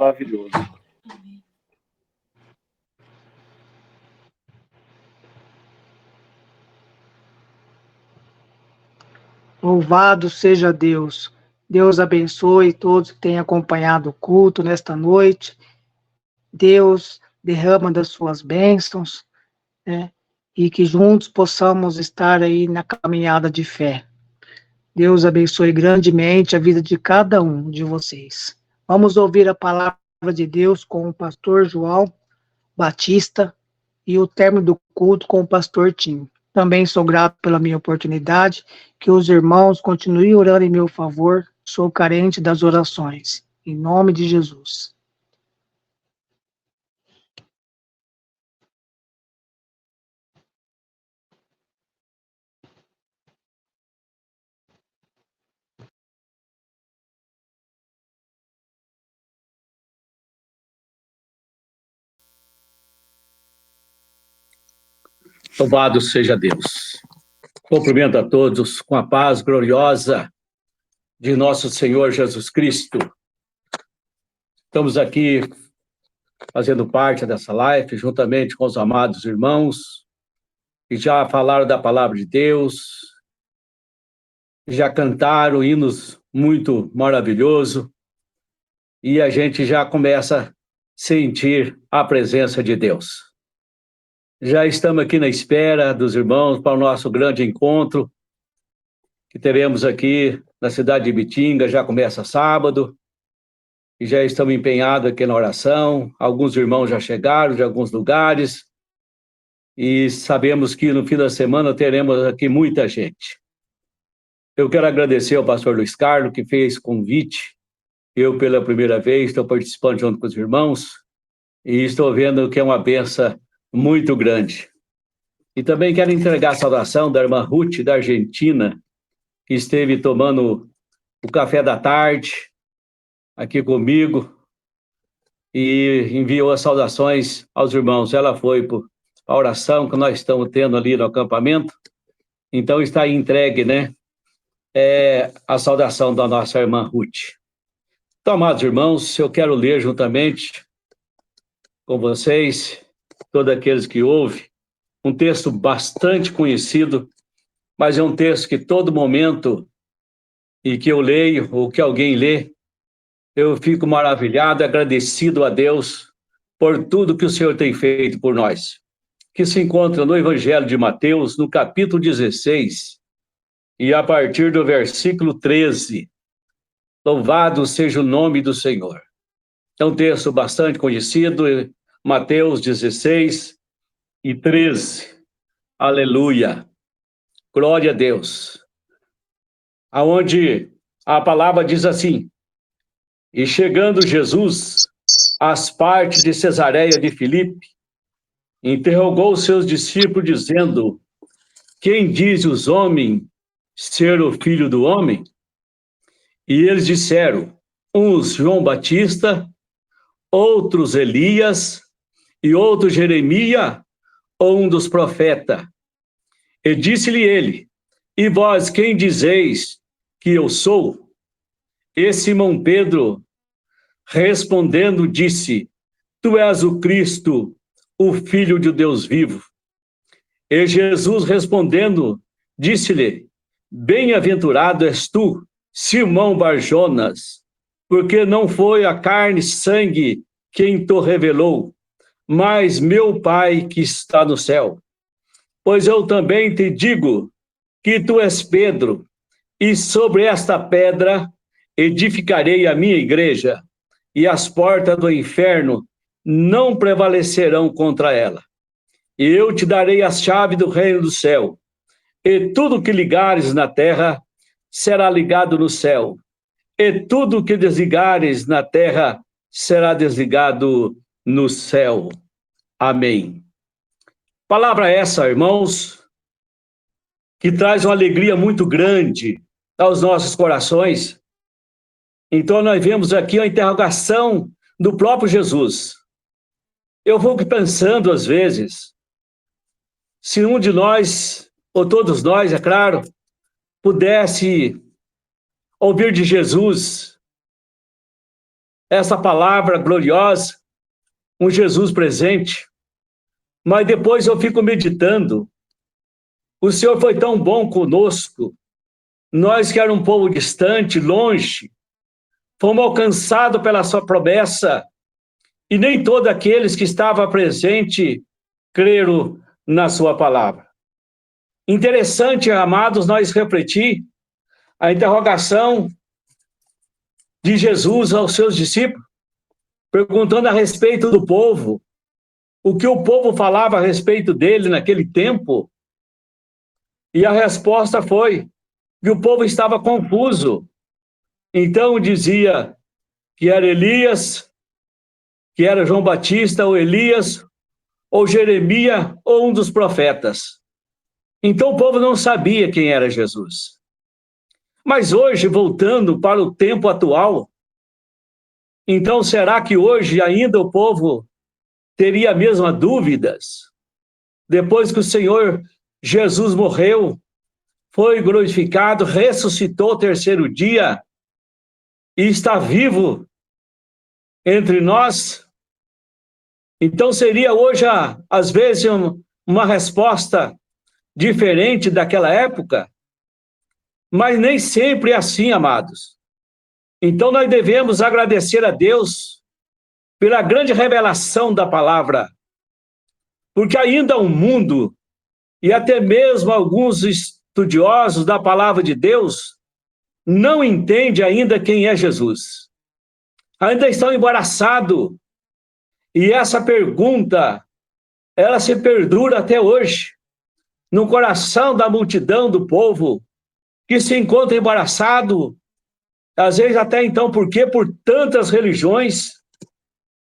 maravilhoso. Louvado seja Deus. Deus abençoe todos que têm acompanhado o culto nesta noite. Deus derrama das suas bênçãos, né? E que juntos possamos estar aí na caminhada de fé. Deus abençoe grandemente a vida de cada um de vocês. Vamos ouvir a palavra de Deus com o pastor João Batista e o término do culto com o pastor Tim. Também sou grato pela minha oportunidade, que os irmãos continuem orando em meu favor, sou carente das orações. Em nome de Jesus. Louvado seja Deus. Cumprimento a todos com a paz gloriosa de nosso Senhor Jesus Cristo. Estamos aqui fazendo parte dessa live, juntamente com os amados irmãos, que já falaram da palavra de Deus, já cantaram hinos muito maravilhosos, e a gente já começa a sentir a presença de Deus. Já estamos aqui na espera dos irmãos para o nosso grande encontro, que teremos aqui na cidade de Bitinga, já começa sábado, e já estamos empenhados aqui na oração. Alguns irmãos já chegaram de alguns lugares, e sabemos que no fim da semana teremos aqui muita gente. Eu quero agradecer ao pastor Luiz Carlos, que fez convite. Eu, pela primeira vez, estou participando junto com os irmãos, e estou vendo que é uma bênção muito grande. E também quero entregar a saudação da irmã Ruth, da Argentina, que esteve tomando o café da tarde aqui comigo e enviou as saudações aos irmãos. Ela foi para a oração que nós estamos tendo ali no acampamento, então está entregue, né, a saudação da nossa irmã Ruth. Então, amados irmãos, eu quero ler juntamente com vocês, todos aqueles que ouvem, um texto bastante conhecido, mas é um texto que todo momento e que eu leio, ou que alguém lê, eu fico maravilhado, agradecido a Deus por tudo que o Senhor tem feito por nós. Que se encontra no Evangelho de Mateus, no capítulo 16, e a partir do versículo 13. Louvado seja o nome do Senhor. É um texto bastante conhecido, Mateus 16 e 13. Aleluia. Glória a Deus. Aonde a palavra diz assim: e chegando Jesus às partes de Cesareia de Filipe, interrogou os seus discípulos, dizendo: quem diz os homens ser o Filho do Homem? E eles disseram: uns João Batista, outros Elias, e outro Jeremias, ou um dos profetas. E disse-lhe ele: e vós quem dizeis que eu sou? E Simão Pedro, respondendo, disse: tu és o Cristo, o Filho de Deus vivo. E Jesus respondendo, disse-lhe: bem-aventurado és tu, Simão Barjonas, porque não foi a carne e sangue quem te revelou, mas meu Pai que está no céu. Pois eu também te digo que tu és Pedro, e sobre esta pedra edificarei a minha igreja, e as portas do inferno não prevalecerão contra ela. E eu te darei as chaves do reino do céu, e tudo que ligares na terra será ligado no céu, e tudo que desligares na terra será desligado no céu. Amém. Palavra essa, irmãos, que traz uma alegria muito grande aos nossos corações. Então, nós vemos aqui a interrogação do próprio Jesus. Eu vou pensando, às vezes, se um de nós, ou todos nós, é claro, pudesse ouvir de Jesus essa palavra gloriosa, um Jesus presente, mas depois eu fico meditando. O Senhor foi tão bom conosco, nós que era um povo distante, longe, fomos alcançados pela sua promessa, e nem todos aqueles que estavam presentes creram na sua palavra. Interessante, amados, nós refletir a interrogação de Jesus aos seus discípulos, perguntando a respeito do povo, o que o povo falava a respeito dele naquele tempo, e a resposta foi que o povo estava confuso. Então dizia que era Elias, que era João Batista, ou Elias, ou Jeremias, ou um dos profetas. Então o povo não sabia quem era Jesus. Mas hoje, voltando para o tempo atual, então será que hoje ainda o povo teria a mesma dúvidas? Depois que o Senhor Jesus morreu, foi glorificado, ressuscitou o terceiro dia e está vivo entre nós, então seria hoje, às vezes, uma resposta diferente daquela época, mas nem sempre é assim, amados. Então nós devemos agradecer a Deus pela grande revelação da palavra, porque ainda o mundo, e até mesmo alguns estudiosos da palavra de Deus, não entendem ainda quem é Jesus. Ainda estão embaraçados, e essa pergunta, ela se perdura até hoje, no coração da multidão do povo, que se encontra embaraçado, às vezes até então, por quê? Por tantas religiões,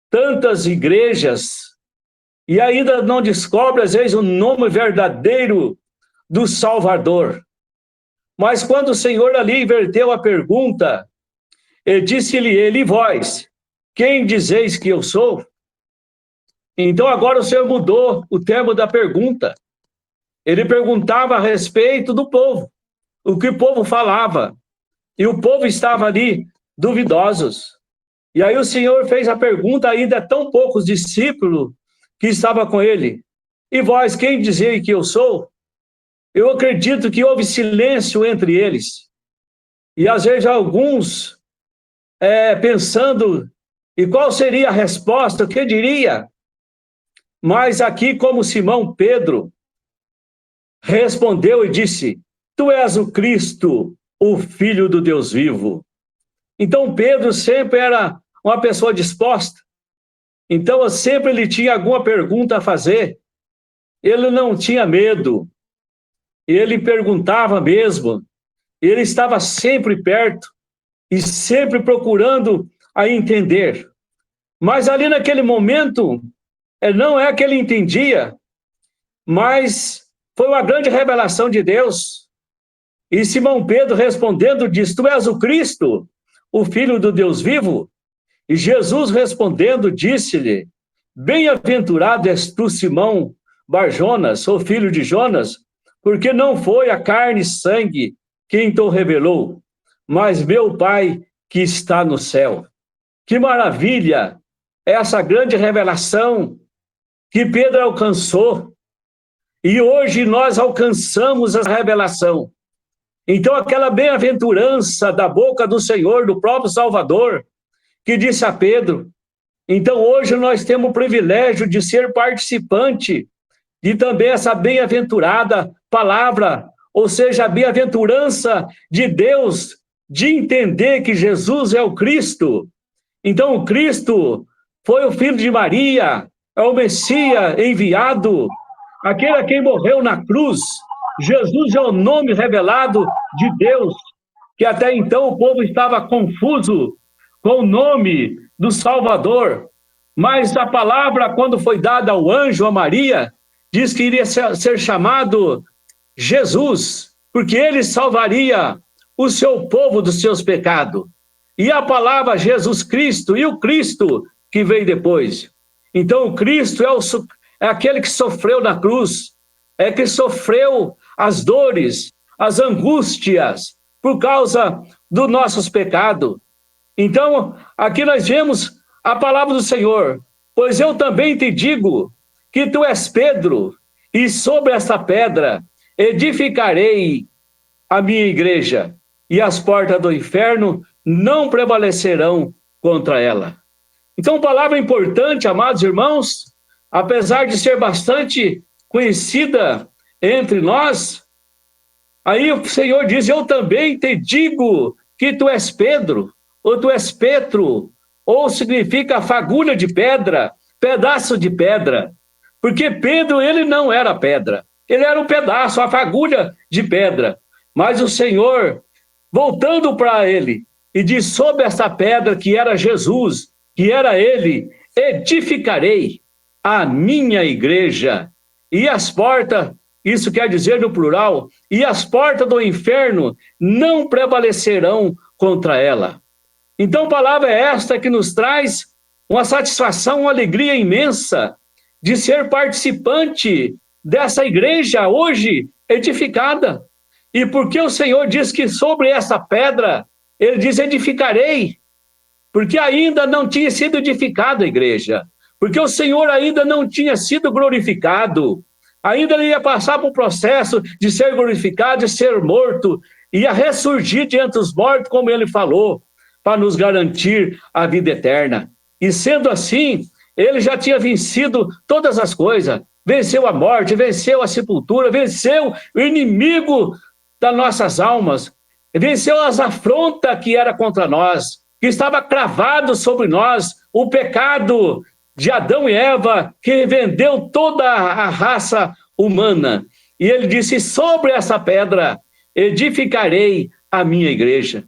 tantas igrejas, e ainda não descobre, às vezes, o nome verdadeiro do Salvador. Mas quando o Senhor ali inverteu a pergunta, ele disse-lhe, e vós, quem dizeis que eu sou? Então agora o Senhor mudou o termo da pergunta. Ele perguntava a respeito do povo, o que o povo falava, e o povo estava ali duvidosos. E aí o Senhor fez a pergunta, ainda tão poucos discípulos que estavam com ele. E vós, quem dizei que eu sou? Eu acredito que houve silêncio entre eles. E às vezes alguns pensando, e qual seria a resposta, o que diria? Mas aqui, como Simão Pedro respondeu e disse, tu és o Cristo, o Filho do Deus vivo. Então Pedro sempre era uma pessoa disposta. Então sempre ele tinha alguma pergunta a fazer. Ele não tinha medo. Ele perguntava mesmo. Ele estava sempre perto e sempre procurando a entender. Mas ali naquele momento, não é que ele entendia, mas foi uma grande revelação de Deus. E Simão Pedro respondendo disse, tu és o Cristo, o Filho do Deus vivo? E Jesus respondendo disse-lhe, bem-aventurado és tu, Simão Barjonas, ou filho de Jonas, porque não foi a carne e sangue quem te revelou, mas meu Pai que está no céu. Que maravilha essa grande revelação que Pedro alcançou, e hoje nós alcançamos a revelação. Então aquela bem-aventurança da boca do Senhor, do próprio Salvador, que disse a Pedro, então hoje nós temos o privilégio de ser participante de também essa bem-aventurada palavra, ou seja, a bem-aventurança de Deus, de entender que Jesus é o Cristo. Então o Cristo foi o Filho de Maria, é o Messias enviado, aquele a quem morreu na cruz. Jesus é o nome revelado de Deus, que até então o povo estava confuso com o nome do Salvador, mas a palavra, quando foi dada ao anjo, a Maria, diz que iria ser chamado Jesus, porque ele salvaria o seu povo dos seus pecados. E a palavra Jesus Cristo, e o Cristo que veio depois. Então o Cristo é aquele que sofreu na cruz, é que sofreu as dores, as angústias, por causa dos nossos pecados. Então, aqui nós vemos a palavra do Senhor. Pois eu também te digo que tu és Pedro, e sobre esta pedra edificarei a minha igreja, e as portas do inferno não prevalecerão contra ela. Então, palavra importante, amados irmãos, apesar de ser bastante conhecida entre nós, aí o Senhor diz, eu também te digo que tu és Pedro, ou tu és Petro, ou significa fagulha de pedra, pedaço de pedra, porque Pedro, ele não era pedra, ele era um pedaço, a fagulha de pedra, mas o Senhor, voltando para ele, e diz, sobre essa pedra que era Jesus, que era ele, edificarei a minha igreja, e as portas, isso quer dizer no plural, e as portas do inferno não prevalecerão contra ela. Então, a palavra é esta que nos traz uma satisfação, uma alegria imensa de ser participante dessa igreja hoje edificada. E porque o Senhor diz que sobre essa pedra, ele diz, edificarei, porque ainda não tinha sido edificada a igreja, porque o Senhor ainda não tinha sido glorificado, ainda ele ia passar por um processo de ser glorificado, de ser morto, ia ressurgir diante dos mortos, como ele falou, para nos garantir a vida eterna. E sendo assim, ele já tinha vencido todas as coisas, venceu a morte, venceu a sepultura, venceu o inimigo das nossas almas, venceu as afrontas que era contra nós, que estava cravado sobre nós, o pecado de Adão e Eva, que vendeu toda a raça humana. E ele disse, sobre essa pedra edificarei a minha igreja.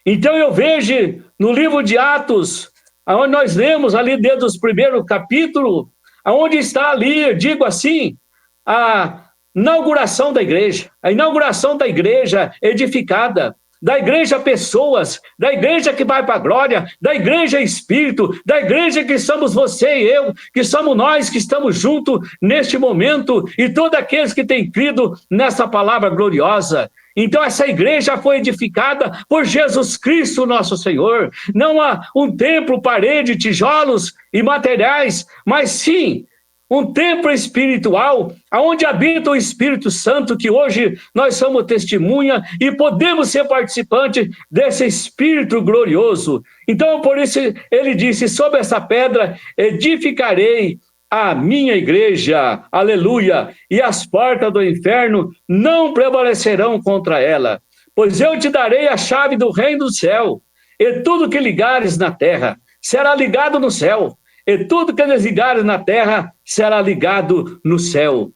Então eu vejo no livro de Atos, onde nós lemos ali dentro dos primeiros capítulos, onde está ali, eu digo assim, a inauguração da igreja, a inauguração da igreja edificada, da igreja pessoas, da igreja que vai para a glória, da igreja espírito, da igreja que somos você e eu, que somos nós que estamos juntos neste momento, e todos aqueles que têm crido nessa palavra gloriosa. Então essa igreja foi edificada por Jesus Cristo, nosso Senhor, não há um templo, parede, tijolos e materiais, mas sim um templo espiritual, onde habita o Espírito Santo, que hoje nós somos testemunha e podemos ser participantes desse Espírito glorioso. Então, por isso, ele disse, sobre essa pedra edificarei a minha igreja, aleluia, e as portas do inferno não prevalecerão contra ela, pois eu te darei a chave do reino do céu, e tudo que ligares na terra será ligado no céu, e tudo que desligares na terra será ligado no céu.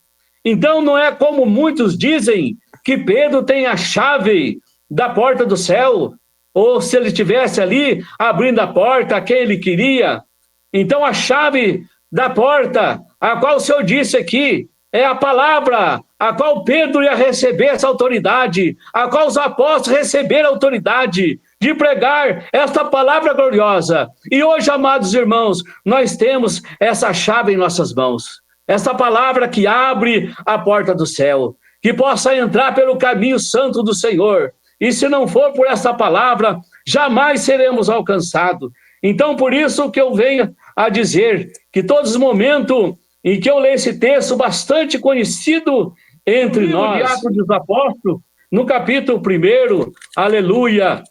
Então não é como muitos dizem, que Pedro tem a chave da porta do céu, ou se ele estivesse ali abrindo a porta a quem ele queria. Então a chave da porta, a qual o Senhor disse aqui, é a palavra, a qual Pedro ia receber essa autoridade, a qual os apóstolos receberam a autoridade de pregar esta palavra gloriosa. E hoje, amados irmãos, nós temos essa chave em nossas mãos, essa palavra que abre a porta do céu, que possa entrar pelo caminho santo do Senhor. E se não for por essa palavra, jamais seremos alcançados. Então, por isso que eu venho a dizer que todos os momentos em que eu leio esse texto bastante conhecido entre nós, Atos dos Apóstolos, no capítulo 1, aleluia,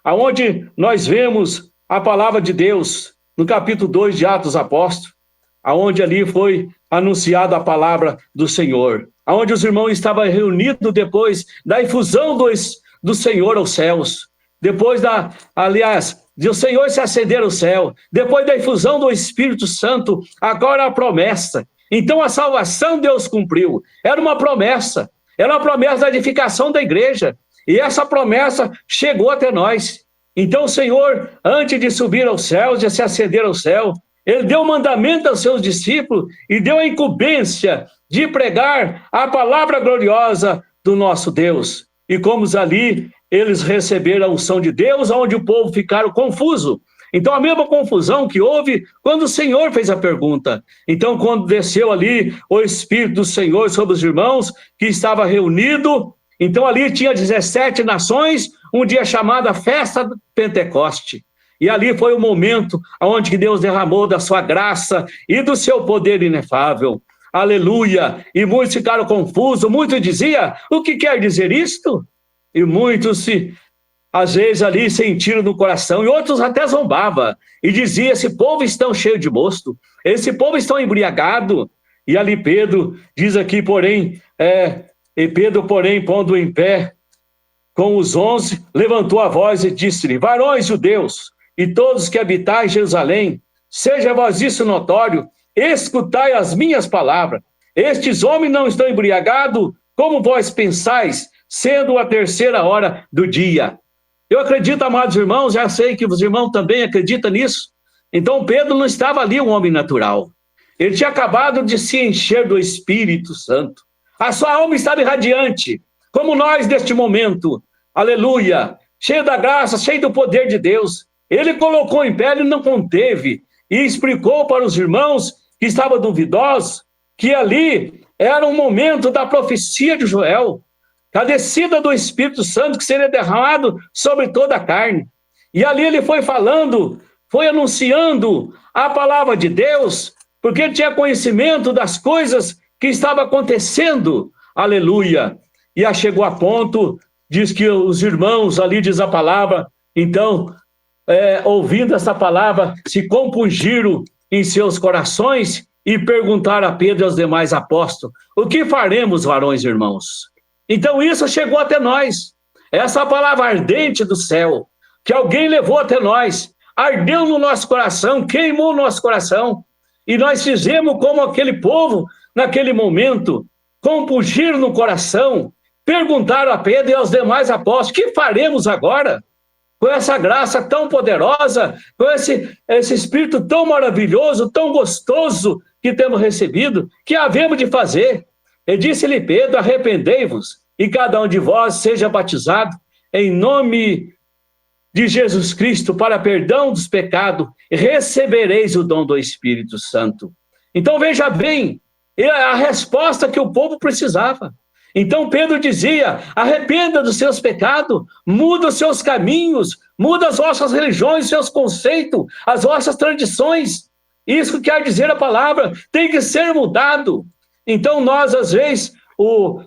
aonde nós vemos a palavra de Deus, no capítulo 2 de Atos dos Apóstolos, aonde ali foi anunciada a palavra do Senhor, aonde os irmãos estavam reunidos depois da infusão do Senhor aos céus, depois de o Senhor se acender ao céu, depois da infusão do Espírito Santo, agora a promessa. Então a salvação Deus cumpriu, era uma promessa da edificação da igreja, e essa promessa chegou até nós. Então o Senhor, antes de subir aos céus, de se acender ao céu, ele deu mandamento aos seus discípulos e deu a incumbência de pregar a palavra gloriosa do nosso Deus. E como ali eles receberam a unção de Deus, onde o povo ficaram confuso. Então a mesma confusão que houve quando o Senhor fez a pergunta. Então quando desceu ali o Espírito do Senhor sobre os irmãos que estava reunido, então ali tinha 17 nações, um dia chamado a Festa do Pentecoste. E ali foi o momento onde Deus derramou da sua graça e do seu poder inefável. Aleluia! E muitos ficaram confusos, muitos diziam, o que quer dizer isto? E muitos às vezes ali sentiram no coração, e outros até zombavam, e diziam, esse povo está cheio de mosto, esse povo está embriagado. E ali Pedro diz aqui, porém, e Pedro, porém, pondo em pé com os 11, levantou a voz e disse-lhe, varões judeus, e todos que habitais Jerusalém, seja vós isso notório, escutai as minhas palavras. Estes homens não estão embriagados, como vós pensais, sendo a 3ª hora do dia. Eu acredito, amados irmãos, já sei que os irmãos também acreditam nisso. Então Pedro não estava ali um homem natural. Ele tinha acabado de se encher do Espírito Santo. A sua alma estava irradiante, como nós neste momento. Aleluia! Cheio da graça, cheio do poder de Deus. Ele colocou em pé, ele não conteve, e explicou para os irmãos que estavam duvidosos, que ali era um momento da profecia de Joel, a descida do Espírito Santo que seria derramado sobre toda a carne. E ali ele foi falando, foi anunciando a palavra de Deus, porque ele tinha conhecimento das coisas que estavam acontecendo. Aleluia! E chegou a ponto, diz que os irmãos, ali diz a palavra, então, ouvindo essa palavra, se compungiram em seus corações e perguntaram a Pedro e aos demais apóstolos, o que faremos, varões e irmãos? Então isso chegou até nós, essa palavra ardente do céu, que alguém levou até nós, ardeu no nosso coração, queimou no nosso coração, e nós fizemos como aquele povo, naquele momento, compungiram no coração, perguntaram a Pedro e aos demais apóstolos, o que faremos agora? Com essa graça tão poderosa, com esse Espírito tão maravilhoso, tão gostoso que temos recebido, que havemos de fazer? E disse-lhe Pedro, arrependei-vos, e cada um de vós seja batizado em nome de Jesus Cristo para perdão dos pecados, e recebereis o dom do Espírito Santo. Então veja bem, a resposta que o povo precisava. Então Pedro dizia, arrependa dos seus pecados, muda os seus caminhos, muda as vossas religiões, seus conceitos, as vossas tradições. Isso quer dizer a palavra, tem que ser mudado. Então nós, às vezes,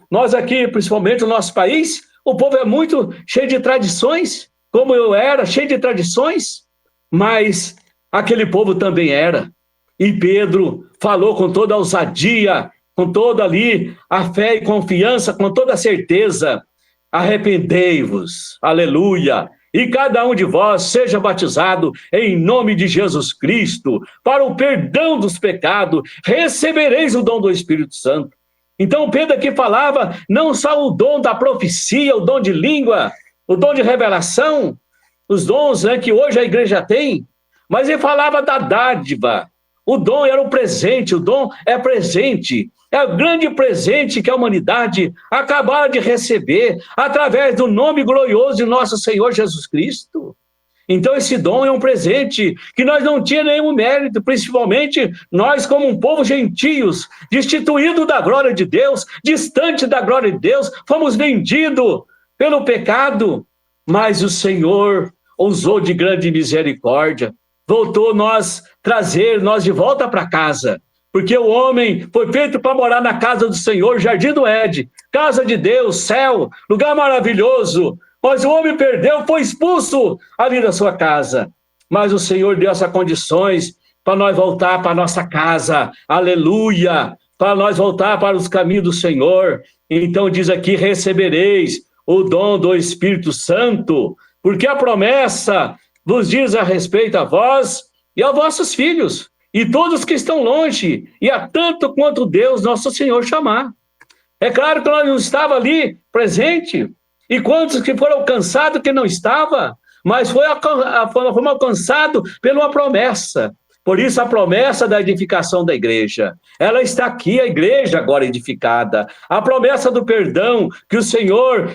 nós aqui, principalmente no nosso país, o povo é muito cheio de tradições, como eu era, cheio de tradições, mas aquele povo também era. E Pedro falou com toda a ousadia, com toda ali a fé e confiança, com toda a certeza, arrependei-vos, aleluia, e cada um de vós seja batizado em nome de Jesus Cristo, para o perdão dos pecados, recebereis o dom do Espírito Santo. Então Pedro aqui falava não só o dom da profecia, o dom de língua, o dom de revelação, os dons que hoje a igreja tem, mas ele falava da dádiva. O dom era o presente, o dom é presente, é o grande presente que a humanidade acabara de receber através do nome glorioso de nosso Senhor Jesus Cristo. Então esse dom é um presente que nós não tínhamos nenhum mérito, principalmente nós como um povo gentios, destituído da glória de Deus, distante da glória de Deus, fomos vendidos pelo pecado, mas o Senhor usou de grande misericórdia, voltou trazer nós de volta para casa, porque o homem foi feito para morar na casa do Senhor, Jardim do Éden, casa de Deus, céu, lugar maravilhoso, mas o homem perdeu, foi expulso ali da sua casa, mas o Senhor deu essas condições para nós voltar para a nossa casa, aleluia, para nós voltar para os caminhos do Senhor. Então diz aqui, recebereis o dom do Espírito Santo, porque a promessa vos diz a respeito a vós e aos vossos filhos, e todos que estão longe, e a tanto quanto Deus, nosso Senhor, chamar. É claro que nós não estávamos ali presente, e quantos que foram alcançados que não estava, mas fomos alcançados por uma promessa. Por isso a promessa da edificação da igreja, ela está aqui, a igreja agora edificada. A promessa do perdão que o Senhor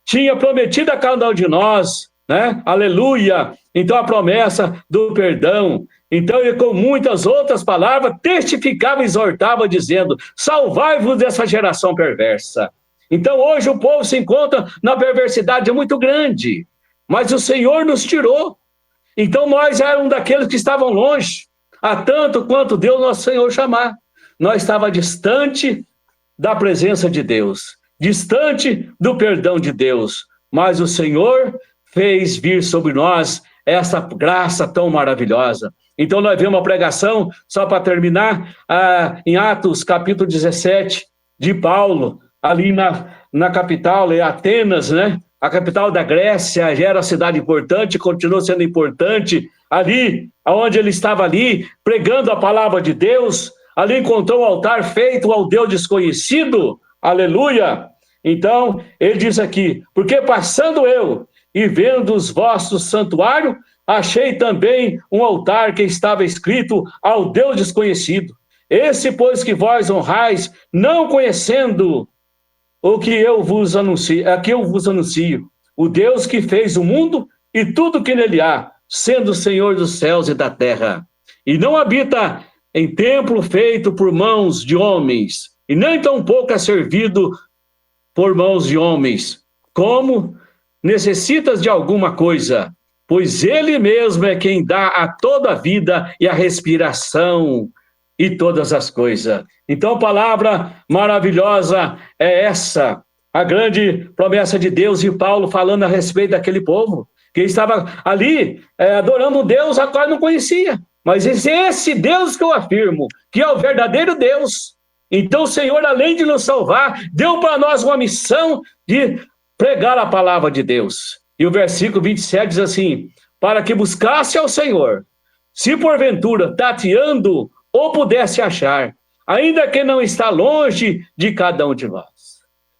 tinha prometido a cada um de nós, né? Aleluia! Então a promessa do perdão. Então ele com muitas outras palavras testificava e exortava dizendo, salvai-vos dessa geração perversa. Então hoje o povo se encontra na perversidade muito grande, mas o Senhor nos tirou. Então nós éramos daqueles que estavam longe, há tanto quanto Deus nosso Senhor chamar. Nós estávamos distante da presença de Deus, distante do perdão de Deus, mas o Senhor fez vir sobre nós essa graça tão maravilhosa. Então nós vemos uma pregação, só para terminar, em Atos capítulo 17, de Paulo, ali na capital, em Atenas, né? A capital da Grécia, já era uma cidade importante, continuou sendo importante. Ali, onde ele estava ali, pregando a palavra de Deus, ali encontrou um altar feito ao Deus desconhecido, aleluia. Então, ele diz aqui, porque passando eu e vendo os vossos santuários, achei também um altar que estava escrito ao Deus desconhecido. Esse, pois, que vós honrais, não conhecendo o que eu vos anuncio, aqui eu vos anuncio, o Deus que fez o mundo e tudo que nele há, sendo o Senhor dos céus e da terra. E não habita em templo feito por mãos de homens, e nem tampouco é servido por mãos de homens. Como necessitas de alguma coisa, pois ele mesmo é quem dá a toda a vida e a respiração e todas as coisas. Então, a palavra maravilhosa é essa, a grande promessa de Deus, e Paulo falando a respeito daquele povo, que estava ali adorando um Deus a qual não conhecia. Mas esse Deus que eu afirmo, que é o verdadeiro Deus. Então, o Senhor, além de nos salvar, deu para nós uma missão de pregar a palavra de Deus. E o versículo 27 diz assim, para que buscasse ao Senhor, se porventura tateando ou pudesse achar, ainda que não está longe de cada um de nós.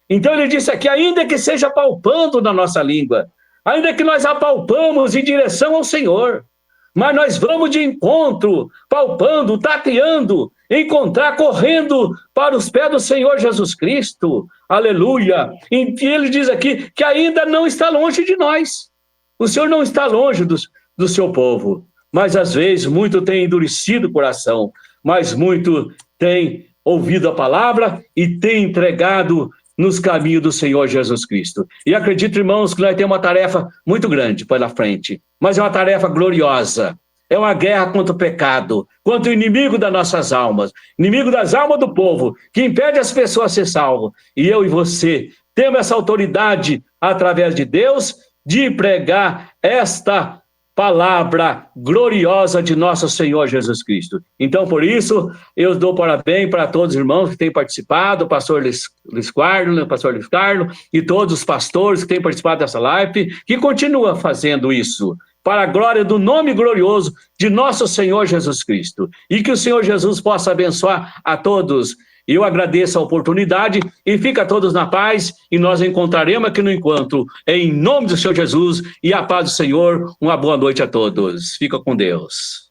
Então ele disse aqui, ainda que seja palpando na nossa língua, ainda que nós apalpamos em direção ao Senhor, mas nós vamos de encontro, palpando, tateando, encontrar, correndo para os pés do Senhor Jesus Cristo, aleluia. E ele diz aqui que ainda não está longe de nós, o Senhor não está longe do seu povo, mas às vezes muito tem endurecido o coração, mas muito tem ouvido a palavra e tem entregado nos caminhos do Senhor Jesus Cristo. E acredito, irmãos, que nós temos uma tarefa muito grande pela frente, mas é uma tarefa gloriosa. É uma guerra contra o pecado, contra o inimigo das nossas almas, inimigo das almas do povo, que impede as pessoas a ser salvas. E eu e você temos essa autoridade, através de Deus, de pregar esta palavra gloriosa de nosso Senhor Jesus Cristo. Então, por isso, eu dou parabéns para todos os irmãos que têm participado, o pastor Luiz Carlos, o pastor Luiz Carlos, e todos os pastores que têm participado dessa live, que continuam fazendo isso, para a glória do nome glorioso de nosso Senhor Jesus Cristo. E que o Senhor Jesus possa abençoar a todos. Eu agradeço a oportunidade e fica todos na paz e nós encontraremos aqui no encontro, em nome do Senhor Jesus e a paz do Senhor. Uma boa noite a todos. Fica com Deus.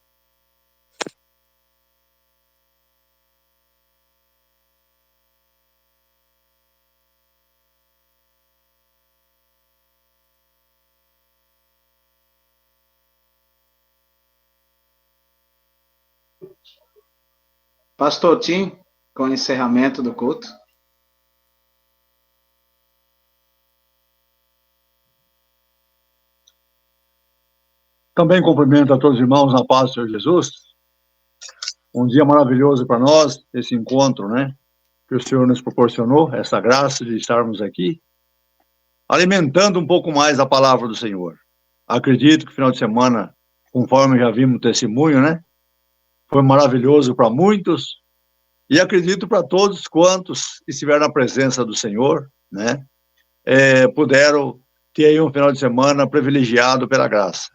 Pastor Tim, com o encerramento do culto. Também cumprimento a todos os irmãos na paz do Senhor Jesus. Um dia maravilhoso para nós, esse encontro, né? Que o Senhor nos proporcionou, essa graça de estarmos aqui, alimentando um pouco mais a palavra do Senhor. Acredito que o final de semana, conforme já vimos o testemunho, né? Foi maravilhoso para muitos, e acredito para todos quantos estiveram na presença do Senhor, né? Puderam ter aí um final de semana privilegiado pela graça.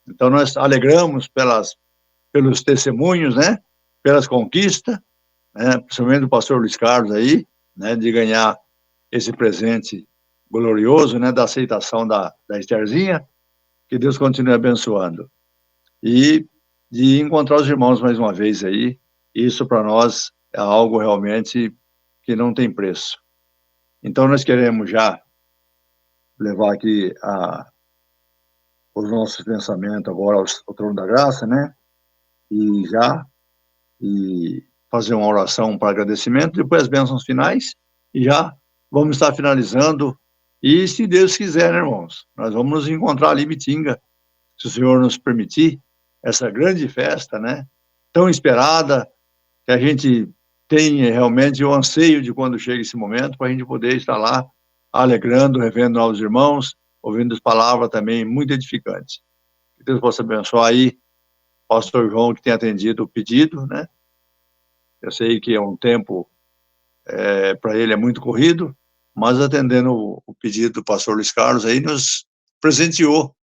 Então, nós alegramos pelos testemunhos, né? Pelas conquistas, né? Principalmente do pastor Luiz Carlos aí, né? De ganhar esse presente glorioso, né? Da aceitação da Estherzinha. Que Deus continue abençoando. E de encontrar os irmãos mais uma vez aí. Isso para nós é algo realmente que não tem preço. Então, nós queremos já levar aqui os nossos pensamentos agora ao trono da graça, né? E fazer uma oração para agradecimento, depois as bênçãos finais, e já vamos estar finalizando. E se Deus quiser, né, irmãos, nós vamos nos encontrar ali em Bitinga, se o Senhor nos permitir, essa grande festa, né, tão esperada, que a gente tem realmente o anseio de quando chega esse momento, para a gente poder estar lá, alegrando, revendo novos irmãos, ouvindo as palavras também muito edificantes. Que Deus possa abençoar aí o pastor João, que tem atendido o pedido, né, eu sei que é um tempo, para ele é muito corrido, mas atendendo o pedido do pastor Luiz Carlos, aí nos presenteou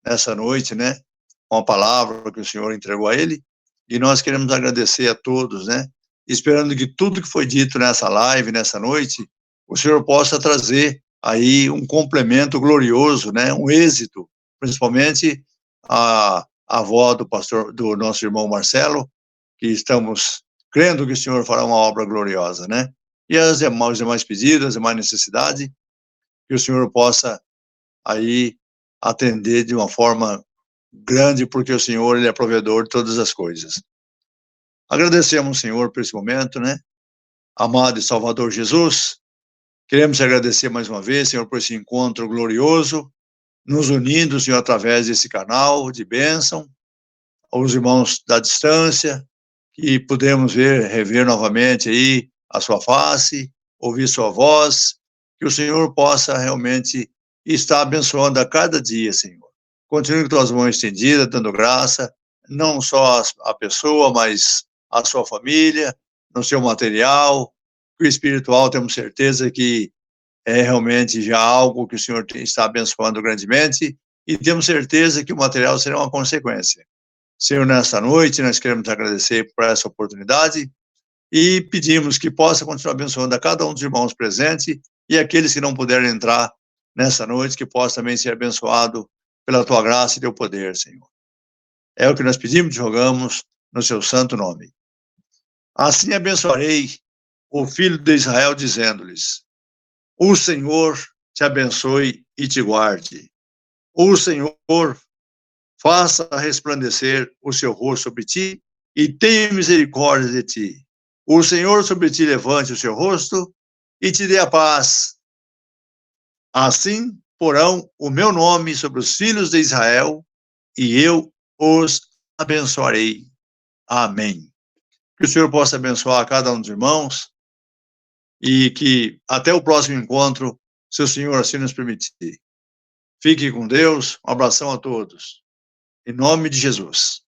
nessa noite, né, com a palavra que o Senhor entregou a ele, e nós queremos agradecer a todos, né, esperando que tudo que foi dito nessa live, nessa noite, o Senhor possa trazer aí um complemento glorioso, né, um êxito, principalmente a avó do pastor, do nosso irmão Marcelo, que estamos crendo que o Senhor fará uma obra gloriosa, né, e os demais pedidos, as demais necessidades, que o Senhor possa aí atender de uma forma grande, porque o Senhor, Ele é provedor de todas as coisas. Agradecemos ao Senhor por esse momento, né? Amado e Salvador Jesus, queremos te agradecer mais uma vez, Senhor, por esse encontro glorioso, nos unindo, Senhor, através desse canal de bênção, aos irmãos da distância, que pudemos rever novamente aí a sua face, ouvir sua voz, que o Senhor possa realmente estar abençoando a cada dia, Senhor. Continue com tuas mãos estendidas, dando graça, não só a pessoa, mas a sua família, no seu material, que o espiritual temos certeza que é realmente já algo que o Senhor está abençoando grandemente, e temos certeza que o material será uma consequência. Senhor, nesta noite, nós queremos te agradecer por essa oportunidade e pedimos que possa continuar abençoando a cada um dos irmãos presentes e aqueles que não puderem entrar nessa noite, que possa também ser abençoado pela tua graça e teu poder, Senhor. É o que nós pedimos e rogamos no seu santo nome. Assim abençoarei o filho de Israel, dizendo-lhes: o Senhor te abençoe e te guarde. O Senhor faça resplandecer o seu rosto sobre ti e tenha misericórdia de ti. O Senhor sobre ti levante o seu rosto e te dê a paz. Assim porão o meu nome sobre os filhos de Israel e eu os abençoarei. Amém. Que o Senhor possa abençoar a cada um dos irmãos e que até o próximo encontro, se o Senhor assim nos permitir. Fique com Deus. Um abração a todos. Em nome de Jesus.